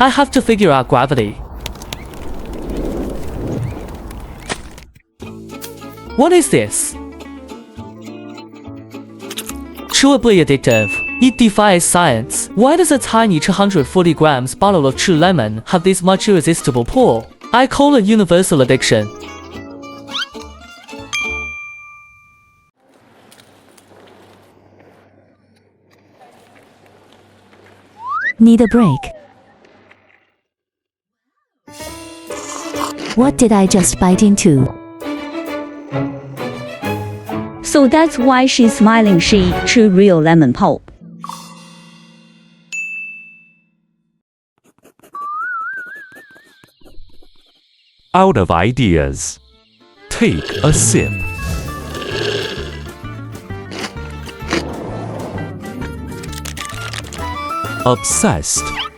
I have to figure out gravity. What is this? Chewably addictive. It defies science. Why does a tiny 240 grams bottle of true lemon have this much irresistible pull? I call it universal addiction. Need a break. What did I just bite into? So that's why she's smiling. She chewed real lemon pulp. Out of ideas. Take a sip. Obsessed.